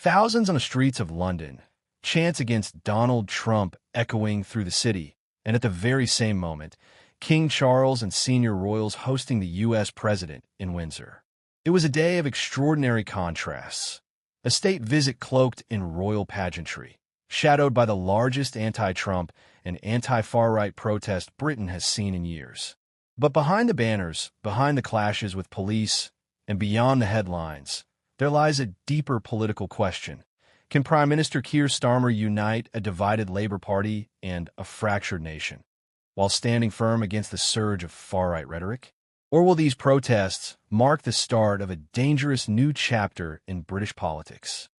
Thousands on the streets of London, chants against Donald Trump echoing through the city, and at the very same moment, King Charles and senior royals hosting the U.S. president in Windsor. It was a day of extraordinary contrasts, a state visit cloaked in royal pageantry, shadowed by the largest anti-Trump and anti-far-right protest Britain has seen in years. But behind the banners, behind the clashes with police, and beyond the headlines, there lies a deeper political question. Can Prime Minister Keir Starmer unite a divided Labour Party and a fractured nation, while standing firm against the surge of far-right rhetoric? Or will these protests mark the start of a dangerous new chapter in British politics?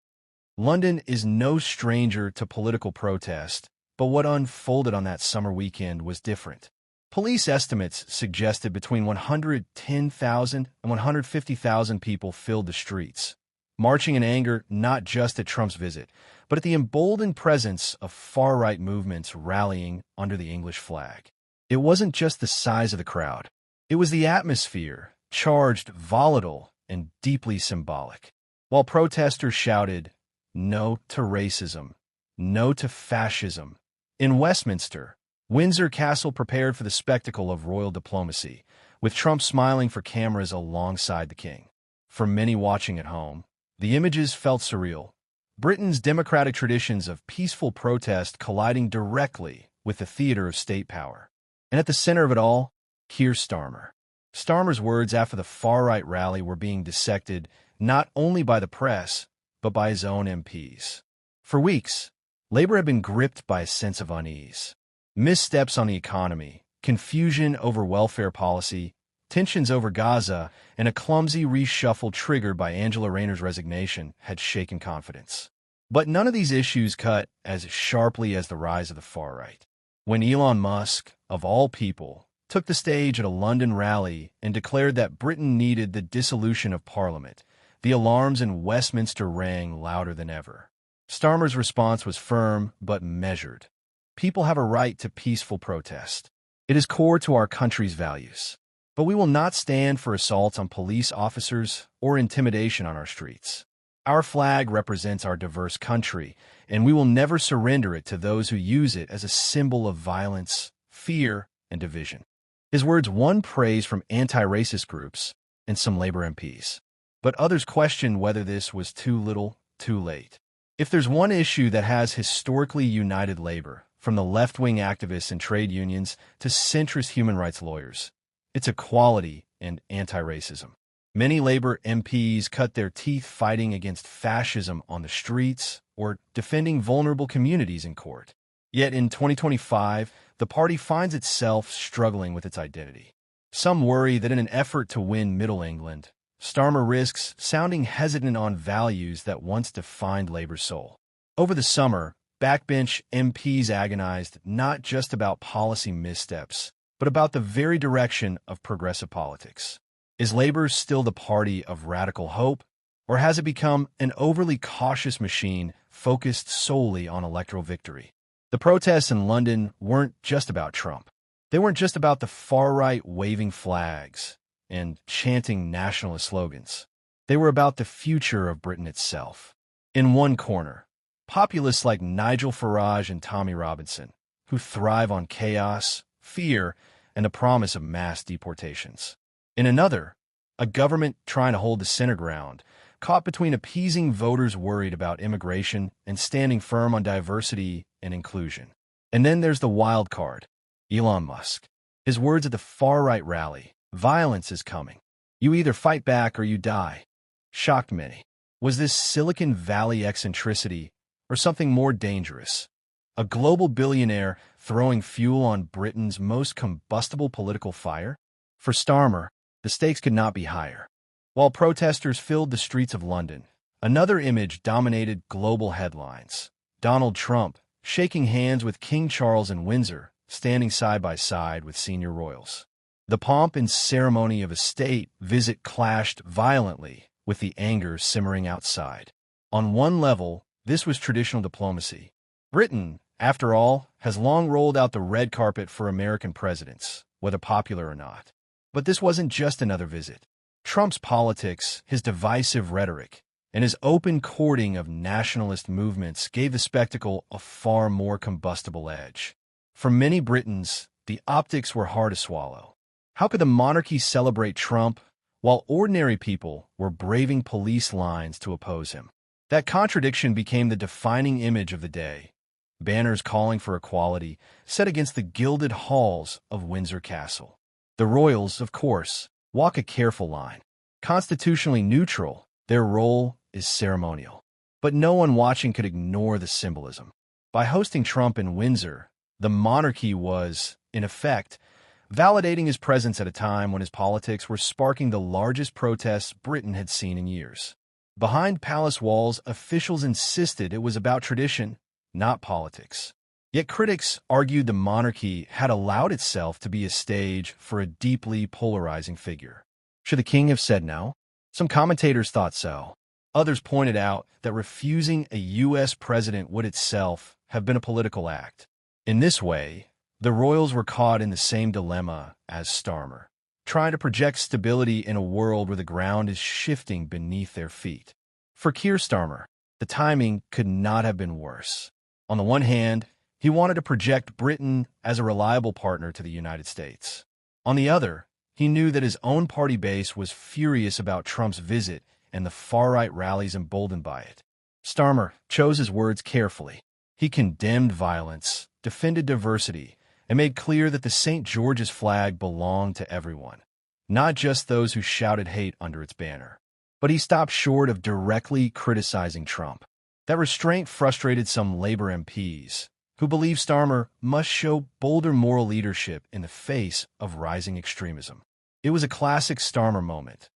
London is no stranger to political protest, but what unfolded on that summer weekend was different. Police estimates suggested between 110,000 and 150,000 people filled the streets, marching in anger not just at Trump's visit, but at the emboldened presence of far-right movements rallying under the English flag. It wasn't just the size of the crowd. It was the atmosphere, charged, volatile, and deeply symbolic. While protesters shouted, "No to racism, no to fascism," in Westminster, Windsor Castle prepared for the spectacle of royal diplomacy, with Trump smiling for cameras alongside the king. For many watching at home, the images felt surreal. Britain's democratic traditions of peaceful protest colliding directly with the theater of state power. And at the center of it all, Keir Starmer. Starmer's words after the far-right rally were being dissected not only by the press, but by his own MPs. For weeks, Labour had been gripped by a sense of unease. Missteps on the economy, confusion over welfare policy, tensions over Gaza, and a clumsy reshuffle triggered by Angela Rayner's resignation had shaken confidence. But none of these issues cut as sharply as the rise of the far-right. When Elon Musk, of all people, took the stage at a London rally and declared that Britain needed the dissolution of Parliament, the alarms in Westminster rang louder than ever. Starmer's response was firm but measured. People have a right to peaceful protest. It is core to our country's values. But we will not stand for assaults on police officers or intimidation on our streets. Our flag represents our diverse country, and we will never surrender it to those who use it as a symbol of violence, fear, and division. His words won praise from anti-racist groups and some Labour MPs. But others questioned whether this was too little, too late. If there's one issue that has historically united Labour, from the left-wing activists and trade unions to centrist human rights lawyers, it's equality and anti-racism. Many Labour MPs cut their teeth fighting against fascism on the streets or defending vulnerable communities in court. Yet in 2025, the party finds itself struggling with its identity. Some worry that in an effort to win Middle England, Starmer risks sounding hesitant on values that once defined Labour's soul. Over the summer, backbench MPs agonized not just about policy missteps, but about the very direction of progressive politics. Is Labour still the party of radical hope, or has it become an overly cautious machine focused solely on electoral victory? The protests in London weren't just about Trump. They weren't just about the far-right waving flags and chanting nationalist slogans. They were about the future of Britain itself. In one corner, populists like Nigel Farage and Tommy Robinson, who thrive on chaos, fear, and the promise of mass deportations. In another, a government trying to hold the center ground, caught between appeasing voters worried about immigration and standing firm on diversity and inclusion. And then there's the wild card, Elon Musk. His words at the far-right rally, "Violence is coming. You either fight back or you die," shocked many. Was this Silicon Valley eccentricity or something more dangerous? A global billionaire throwing fuel on Britain's most combustible political fire? For Starmer, the stakes could not be higher. While protesters filled the streets of London, another image dominated global headlines. Donald Trump shaking hands with King Charles in Windsor, standing side by side with senior royals. The pomp and ceremony of a state visit clashed violently with the anger simmering outside. On one level, this was traditional diplomacy. Britain, after all, has long rolled out the red carpet for American presidents, whether popular or not. But this wasn't just another visit. Trump's politics, his divisive rhetoric, and his open courting of nationalist movements gave the spectacle a far more combustible edge. For many Britons, the optics were hard to swallow. How could the monarchy celebrate Trump while ordinary people were braving police lines to oppose him? That contradiction became the defining image of the day. Banners calling for equality set against the gilded halls of Windsor Castle. The royals, of course, walk a careful line. Constitutionally neutral, their role is ceremonial. But no one watching could ignore the symbolism. By hosting Trump in Windsor, the monarchy was, in effect, validating his presence at a time when his politics were sparking the largest protests Britain had seen in years. Behind palace walls, officials insisted it was about tradition, not politics. Yet critics argued the monarchy had allowed itself to be a stage for a deeply polarizing figure. Should the king have said no? Some commentators thought so. Others pointed out that refusing a U.S. president would itself have been a political act. In this way, the royals were caught in the same dilemma as Starmer, trying to project stability in a world where the ground is shifting beneath their feet. For Keir Starmer, the timing could not have been worse. On the one hand, he wanted to project Britain as a reliable partner to the United States. On the other, he knew that his own party base was furious about Trump's visit and the far-right rallies emboldened by it. Starmer chose his words carefully. He condemned violence, defended diversity, and made clear that the St. George's flag belonged to everyone, not just those who shouted hate under its banner. But he stopped short of directly criticizing Trump. That restraint frustrated some Labour MPs, who believed Starmer must show bolder moral leadership in the face of rising extremism. It was a classic Starmer moment.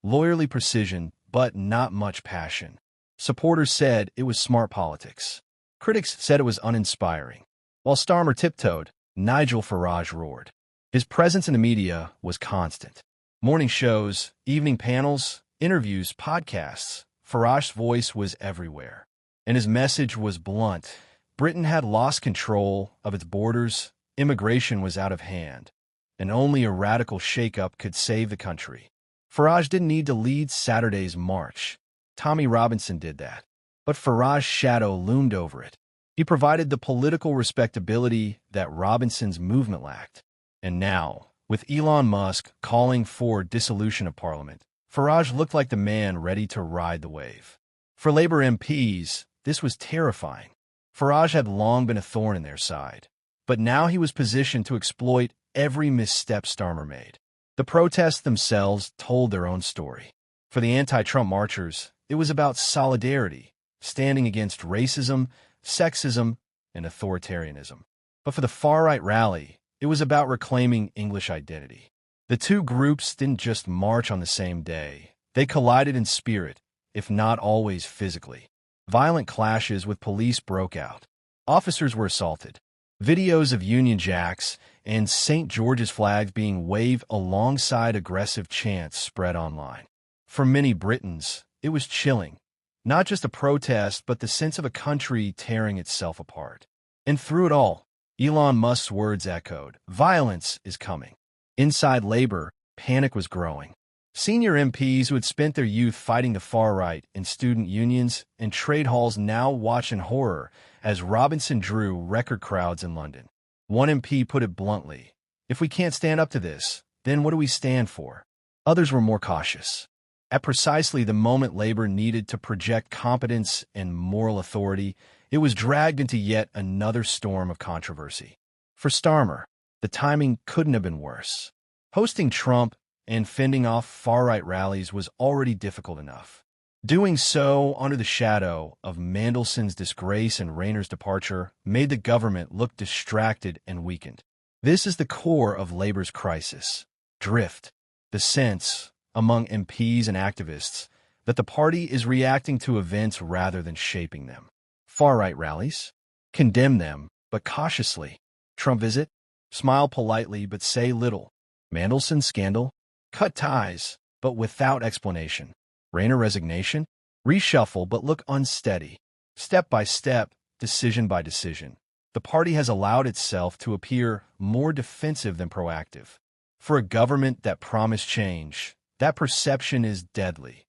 Lawyerly precision, but not much passion. Supporters said it was smart politics. Critics said it was uninspiring. While Starmer tiptoed, Nigel Farage roared. His presence in the media was constant. Morning shows, evening panels, interviews, podcasts. Farage's voice was everywhere. And his message was blunt. Britain had lost control of its borders, immigration was out of hand, and only a radical shakeup could save the country. Farage didn't need to lead Saturday's march. Tommy Robinson did that. But Farage's shadow loomed over it. He provided the political respectability that Robinson's movement lacked. And now, with Elon Musk calling for dissolution of Parliament, Farage looked like the man ready to ride the wave. For Labour MPs, this was terrifying. Farage had long been a thorn in their side, but now he was positioned to exploit every misstep Starmer made. The protests themselves told their own story. For the anti-Trump marchers, it was about solidarity, standing against racism, sexism, and authoritarianism. But for the far-right rally, it was about reclaiming English identity. The two groups didn't just march on the same day. They collided in spirit, if not always physically. Violent clashes with police broke out. Officers were assaulted. Videos of Union Jacks and St. George's flags being waved alongside aggressive chants spread online. For many Britons, it was chilling. Not just a protest, but the sense of a country tearing itself apart. And through it all, Elon Musk's words echoed, "Violence is coming." Inside Labour, panic was growing. Senior MPs who had spent their youth fighting the far right in student unions and trade halls now watched in horror as Robinson drew record crowds in London. One MP put it bluntly, "If we can't stand up to this, then what do we stand for?" Others were more cautious. At precisely the moment Labour needed to project competence and moral authority, it was dragged into yet another storm of controversy. For Starmer, the timing couldn't have been worse. Hosting Trump and fending off far-right rallies was already difficult enough. Doing so under the shadow of Mandelson's disgrace and Rayner's departure made the government look distracted and weakened. This is the core of Labour's crisis. Drift. The sense, among MPs and activists, that the party is reacting to events rather than shaping them. Far-right rallies? Condemn them, but cautiously. Trump visit? Smile politely but say little. Mandelson scandal? Cut ties, but without explanation. Rayner resignation? Reshuffle but look unsteady. Step by step, decision by decision. The party has allowed itself to appear more defensive than proactive. For a government that promised change, that perception is deadly.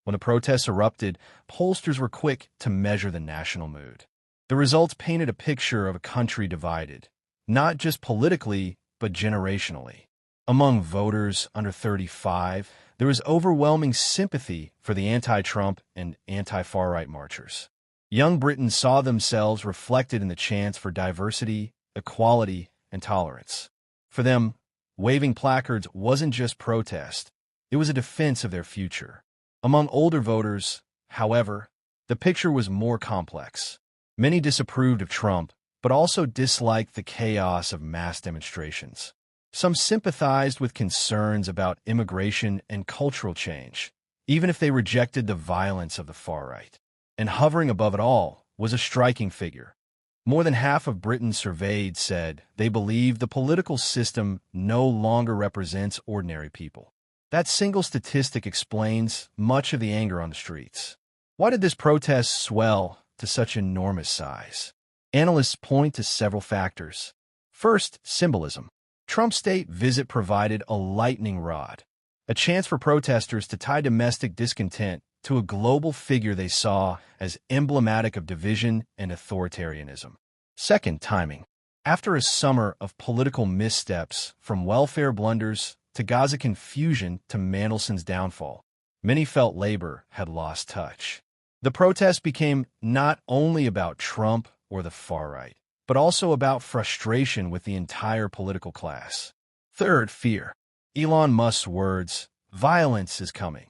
When the protests erupted, pollsters were quick to measure the national mood. The results painted a picture of a country divided, not just politically, but generationally. Among voters under 35, there was overwhelming sympathy for the anti-Trump and anti-far-right marchers. Young Britons saw themselves reflected in the chants for diversity, equality, and tolerance. For them, waving placards wasn't just protest, it was a defense of their future. Among older voters, however, the picture was more complex. Many disapproved of Trump, but also disliked the chaos of mass demonstrations. Some sympathized with concerns about immigration and cultural change, even if they rejected the violence of the far right. And hovering above it all was a striking figure. More than half of Britons surveyed said they believe the political system no longer represents ordinary people. That single statistic explains much of the anger on the streets. Why did this protest swell to such enormous size? Analysts point to several factors. First, symbolism. Trump's state visit provided a lightning rod, a chance for protesters to tie domestic discontent to a global figure they saw as emblematic of division and authoritarianism. Second, timing. After a summer of political missteps, from welfare blunders to Gaza confusion to Mandelson's downfall, many felt Labor had lost touch. The protest became not only about Trump or the far right, but also about frustration with the entire political class. Third, fear. Elon Musk's words, "Violence is coming,"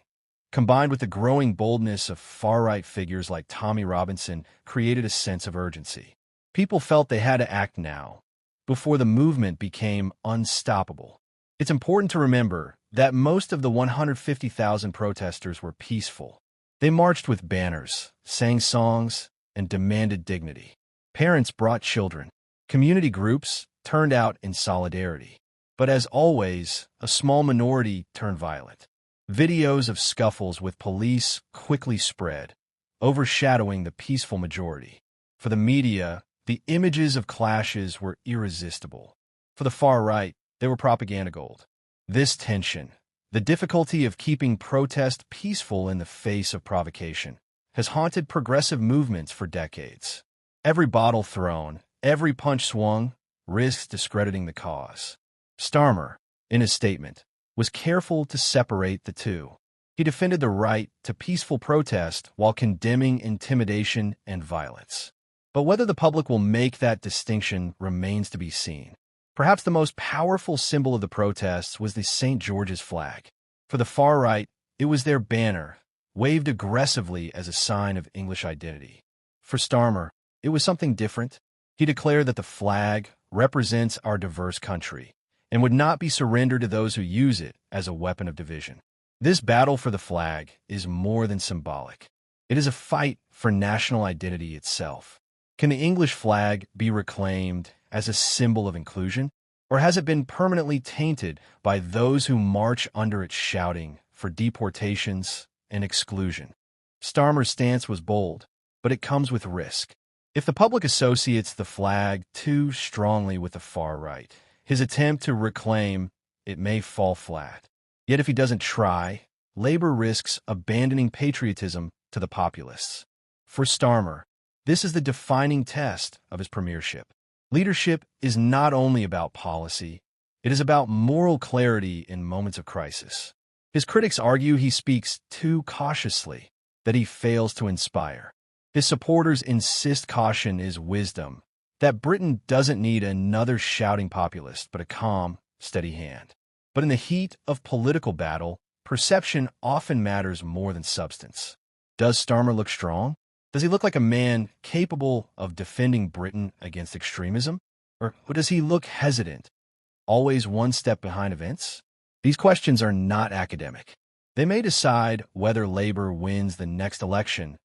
combined with the growing boldness of far-right figures like Tommy Robinson, created a sense of urgency. People felt they had to act now, before the movement became unstoppable. It's important to remember that most of the 150,000 protesters were peaceful. They marched with banners, sang songs, and demanded dignity. Parents brought children. Community groups turned out in solidarity. But as always, a small minority turned violent. Videos of scuffles with police quickly spread, overshadowing the peaceful majority. For the media, the images of clashes were irresistible. For the far right, they were propaganda gold. This tension, the difficulty of keeping protest peaceful in the face of provocation, has haunted progressive movements for decades. Every bottle thrown, every punch swung, risks discrediting the cause. Starmer, in his statement, was careful to separate the two. He defended the right to peaceful protest while condemning intimidation and violence. But whether the public will make that distinction remains to be seen. Perhaps the most powerful symbol of the protests was the St. George's flag. For the far right, it was their banner, waved aggressively as a sign of English identity. For Starmer, it was something different. He declared that the flag represents our diverse country and would not be surrendered to those who use it as a weapon of division. This battle for the flag is more than symbolic. It is a fight for national identity itself. Can the English flag be reclaimed as a symbol of inclusion, or has it been permanently tainted by those who march under it shouting for deportations and exclusion? Starmer's stance was bold, but it comes with risk. If the public associates the flag too strongly with the far right, his attempt to reclaim it may fall flat. Yet if he doesn't try, Labor risks abandoning patriotism to the populists. For Starmer, this is the defining test of his premiership. Leadership is not only about policy, it is about moral clarity in moments of crisis. His critics argue he speaks too cautiously, that he fails to inspire. His supporters insist caution is wisdom, that Britain doesn't need another shouting populist, but a calm, steady hand. But in the heat of political battle, perception often matters more than substance. Does Starmer look strong? Does he look like a man capable of defending Britain against extremism? Or does he look hesitant, always one step behind events? These questions are not academic. They may decide whether Labour wins the next election,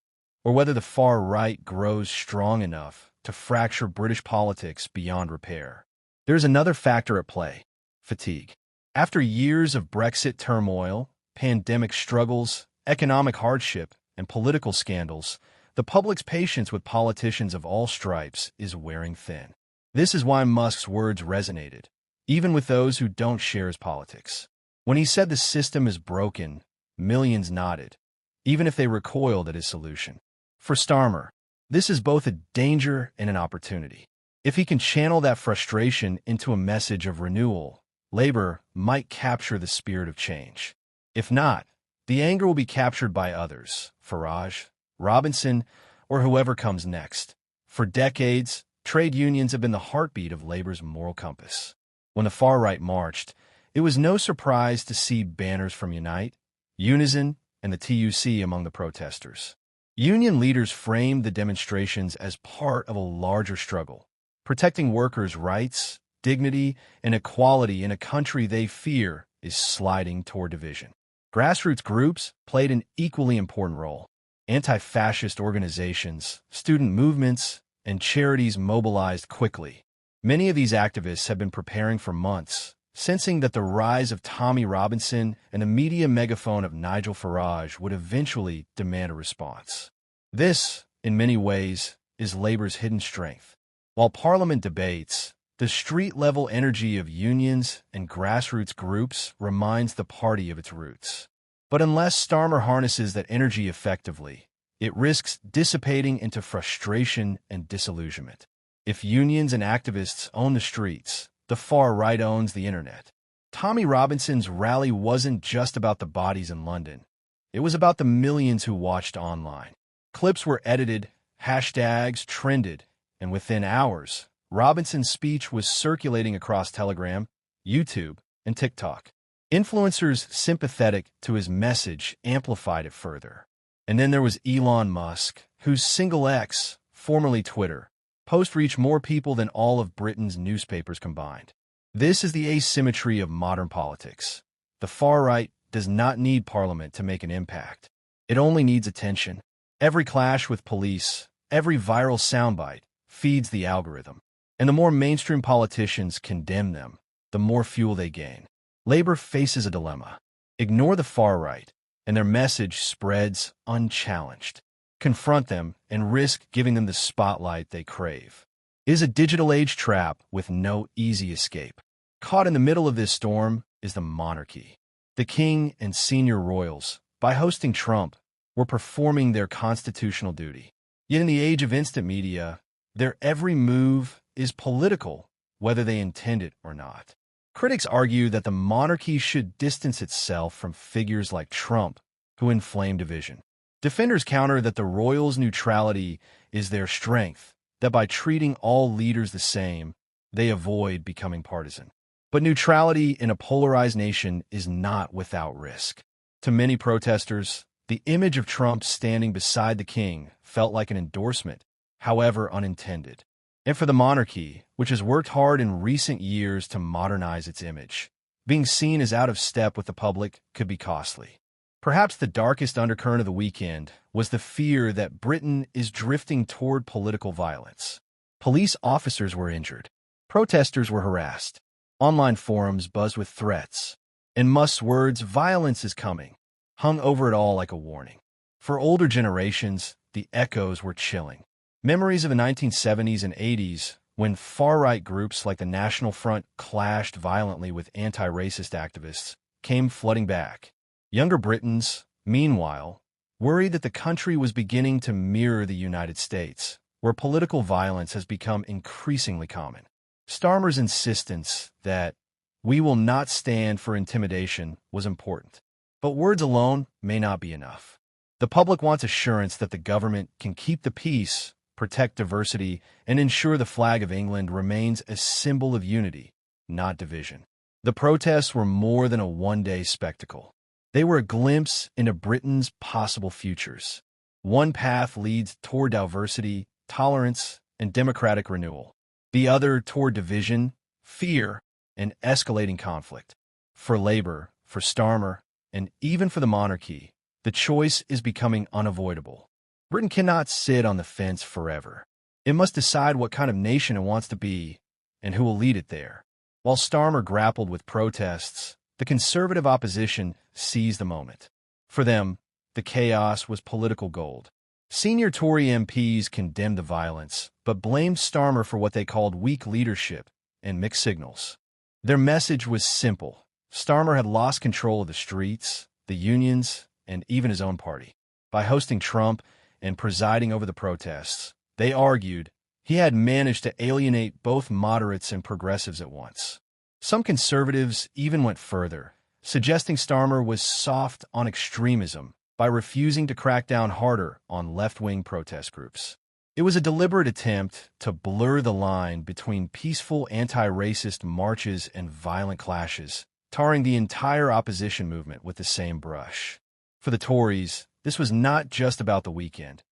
or whether the far right grows strong enough to fracture British politics beyond repair. There is another factor at play: fatigue. After years of Brexit turmoil, pandemic struggles, economic hardship, and political scandals, the public's patience with politicians of all stripes is wearing thin. This is why Musk's words resonated, even with those who don't share his politics. When he said the system is broken, millions nodded. even if they recoiled at his solution. For Starmer, this is both a danger and an opportunity. If he can channel that frustration into a message of renewal, Labour might capture the spirit of change. If not, the anger will be captured by others, Farage, Robinson, or whoever comes next. For decades, trade unions have been the heartbeat of Labour's moral compass. When the far right marched, it was no surprise to see banners from Unite, Unison, and the TUC among the protesters. Union leaders framed the demonstrations as part of a larger struggle, protecting workers' rights, dignity, and equality in a country they fear is sliding toward division. Grassroots groups played an equally important role. Anti-fascist organizations, student movements, and charities mobilized quickly. Many of these activists have been preparing for months, sensing that the rise of Tommy Robinson and the media megaphone of Nigel Farage would eventually demand a response. This, in many ways, is Labour's hidden strength. While Parliament debates, the street-level energy of unions and grassroots groups reminds the party of its roots. But unless Starmer harnesses that energy effectively, it risks dissipating into frustration and disillusionment. If unions and activists own the streets, the far right owns the internet. Tommy Robinson's rally wasn't just about the bodies in London. It was about the millions who watched online. Clips were edited, hashtags trended, and within hours, Robinson's speech was circulating across Telegram, YouTube, and TikTok. Influencers sympathetic to his message amplified it further. And then there was Elon Musk, whose single X, formerly Twitter, post reached more people than all of Britain's newspapers combined. This is the asymmetry of modern politics. The far right does not need Parliament to make an impact. It only needs attention. Every clash with police, every viral soundbite, feeds the algorithm. And the more mainstream politicians condemn them, the more fuel they gain. Labour faces a dilemma. Ignore the far right, and their message spreads unchallenged. Confront them and risk giving them the spotlight they crave. It is a digital age trap with no easy escape. Caught in the middle of this storm is the monarchy. The king and senior royals, by hosting Trump, were performing their constitutional duty. Yet in the age of instant media, their every move is political, whether they intend it or not. Critics argue that the monarchy should distance itself from figures like Trump, who inflame division. Defenders counter that the royals' neutrality is their strength, that by treating all leaders the same, they avoid becoming partisan. But neutrality in a polarized nation is not without risk. To many protesters, the image of Trump standing beside the king felt like an endorsement, however unintended. And for the monarchy, which has worked hard in recent years to modernize its image, being seen as out of step with the public could be costly. Perhaps the darkest undercurrent of the weekend was the fear that Britain is drifting toward political violence. Police officers were injured. Protesters were harassed. Online forums buzzed with threats. And Musk's words, "Violence is coming," hung over it all like a warning. For older generations, the echoes were chilling. Memories of the 1970s and 80s, when far-right groups like the National Front clashed violently with anti-racist activists, came flooding back. Younger Britons, meanwhile, worried that the country was beginning to mirror the United States, where political violence has become increasingly common. Starmer's insistence that "we will not stand for intimidation" was important. But words alone may not be enough. The public wants assurance that the government can keep the peace, protect diversity, and ensure the flag of England remains a symbol of unity, not division. The protests were more than a one-day spectacle. They were a glimpse into Britain's possible futures. One path leads toward diversity, tolerance, and democratic renewal. The other toward division, fear, and escalating conflict. For Labour, for Starmer, and even for the monarchy, the choice is becoming unavoidable. Britain cannot sit on the fence forever. It must decide what kind of nation it wants to be and who will lead it there. While Starmer grappled with protests, the Conservative opposition seized the moment. For them, the chaos was political gold. Senior Tory MPs condemned the violence, but blamed Starmer for what they called weak leadership and mixed signals. Their message was simple. Starmer had lost control of the streets, the unions, and even his own party. By hosting Trump and presiding over the protests, they argued he had managed to alienate both moderates and progressives at once. Some conservatives even went further, suggesting Starmer was soft on extremism by refusing to crack down harder on left-wing protest groups. It was a deliberate attempt to blur the line between peaceful anti-racist marches and violent clashes, tarring the entire opposition movement with the same brush. For the Tories, this was not just about the weekend.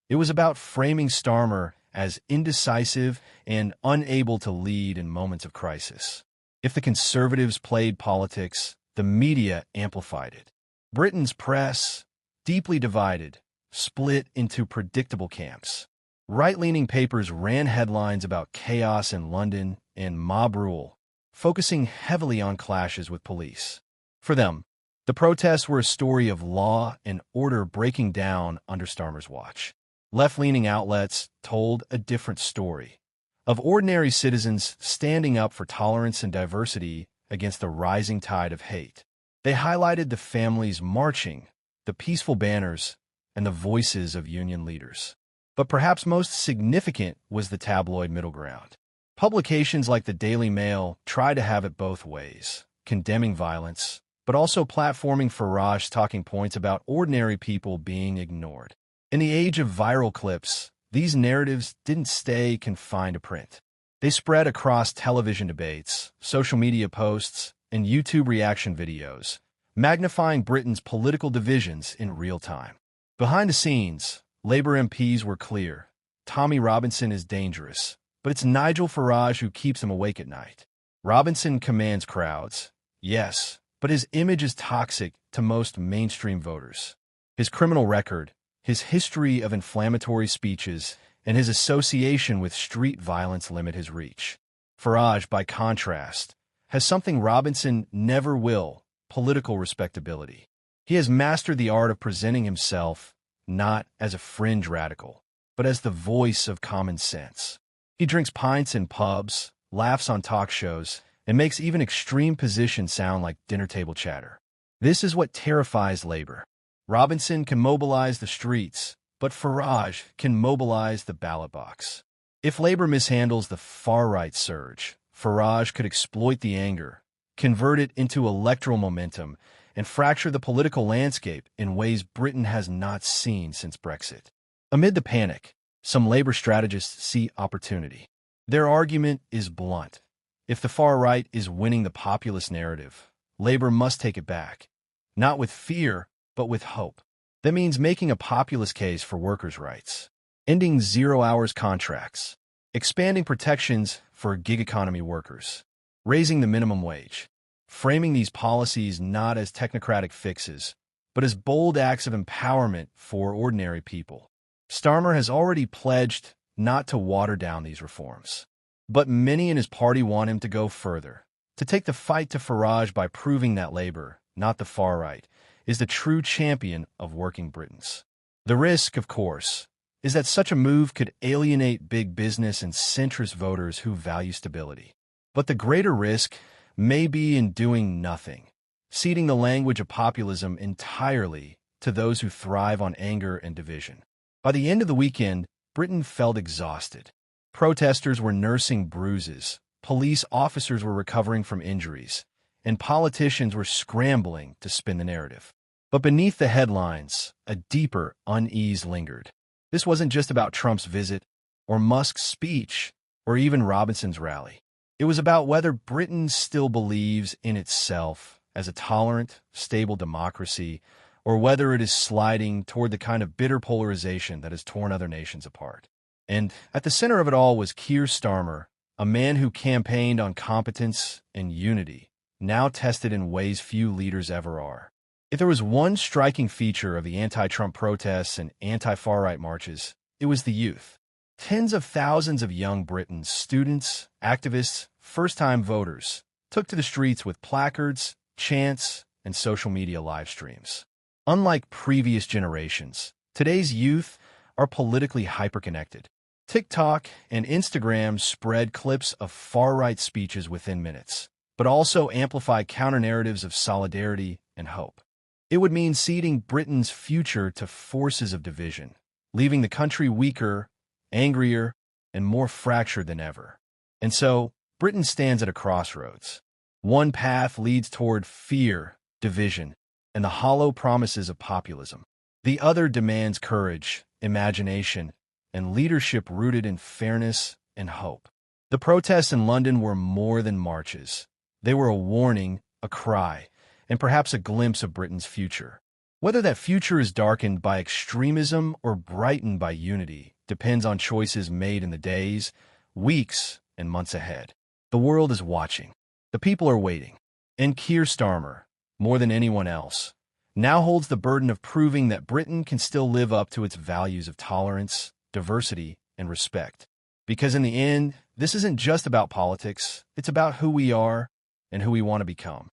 It was about framing Starmer as indecisive and unable to lead in moments of crisis. If the Conservatives played politics, the media amplified it. Britain's press, deeply divided, split into predictable camps. Right-leaning papers ran headlines about chaos in London and mob rule, focusing heavily on clashes with police. For them, the protests were a story of law and order breaking down under Starmer's watch. Left-leaning outlets told a different story, of ordinary citizens standing up for tolerance and diversity against the rising tide of hate. They highlighted the families marching, the peaceful banners, and the voices of union leaders. But perhaps most significant was the tabloid middle ground. Publications like the Daily Mail tried to have it both ways, condemning violence, but also platforming Farage talking points about ordinary people being ignored. In the age of viral clips, these narratives didn't stay confined to print. They spread across television debates, social media posts, and YouTube reaction videos, magnifying Britain's political divisions in real time. Behind the scenes, Labour MPs were clear. Tommy Robinson is dangerous, but it's Nigel Farage who keeps him awake at night. Robinson commands crowds, yes, but his image is toxic to most mainstream voters. His criminal record, his history of inflammatory speeches, and his association with street violence limit his reach. Farage, by contrast, has something Robinson never will: political respectability. He has mastered the art of presenting himself not as a fringe radical, but as the voice of common sense. He drinks pints in pubs, laughs on talk shows, and makes even extreme positions sound like dinner table chatter. This is what terrifies Labour. Robinson can mobilize the streets, but Farage can mobilize the ballot box. If Labour mishandles the far-right surge, Farage could exploit the anger, convert it into electoral momentum, and fracture the political landscape in ways Britain has not seen since Brexit. Amid the panic, some Labour strategists see opportunity. Their argument is blunt. If the far right is winning the populist narrative, Labour must take it back. Not with fear, but with hope. That means making a populist case for workers' rights, ending zero-hours contracts, expanding protections for gig economy workers, raising the minimum wage, framing these policies not as technocratic fixes, but as bold acts of empowerment for ordinary people. Starmer has already pledged not to water down these reforms. But many in his party want him to go further, to take the fight to Farage by proving that Labour, not the far right, is the true champion of working Britons. The risk, of course, is that such a move could alienate big business and centrist voters who value stability. But the greater risk may be in doing nothing, ceding the language of populism entirely to those who thrive on anger and division. By the end of the weekend, Britain felt exhausted. Protesters were nursing bruises, police officers were recovering from injuries, and politicians were scrambling to spin the narrative. But beneath the headlines, a deeper unease lingered. This wasn't just about Trump's visit, or Musk's speech, or even Robinson's rally. It was about whether Britain still believes in itself as a tolerant, stable democracy, or whether it is sliding toward the kind of bitter polarization that has torn other nations apart. And at the center of it all was Keir Starmer, a man who campaigned on competence and unity, now tested in ways few leaders ever are. If there was one striking feature of the anti-Trump protests and anti-far-right marches, it was the youth. Tens of thousands of young Britons, students, activists, first-time voters, took to the streets with placards, chants, and social media live streams. Unlike previous generations, today's youth are politically hyperconnected. TikTok and Instagram spread clips of far-right speeches within minutes, but also amplify counter-narratives of solidarity and hope. It would mean ceding Britain's future to forces of division, leaving the country weaker, angrier, and more fractured than ever. And so, Britain stands at a crossroads. One path leads toward fear, division, and the hollow promises of populism. The other demands courage, imagination, and leadership rooted in fairness and hope. The protests in London were more than marches. They were a warning, a cry, and perhaps a glimpse of Britain's future. Whether that future is darkened by extremism or brightened by unity depends on choices made in the days, weeks, and months ahead. The world is watching. The people are waiting. And Keir Starmer, more than anyone else, now holds the burden of proving that Britain can still live up to its values of tolerance, diversity, and respect. Because in the end, this isn't just about politics, it's about who we are and who we want to become.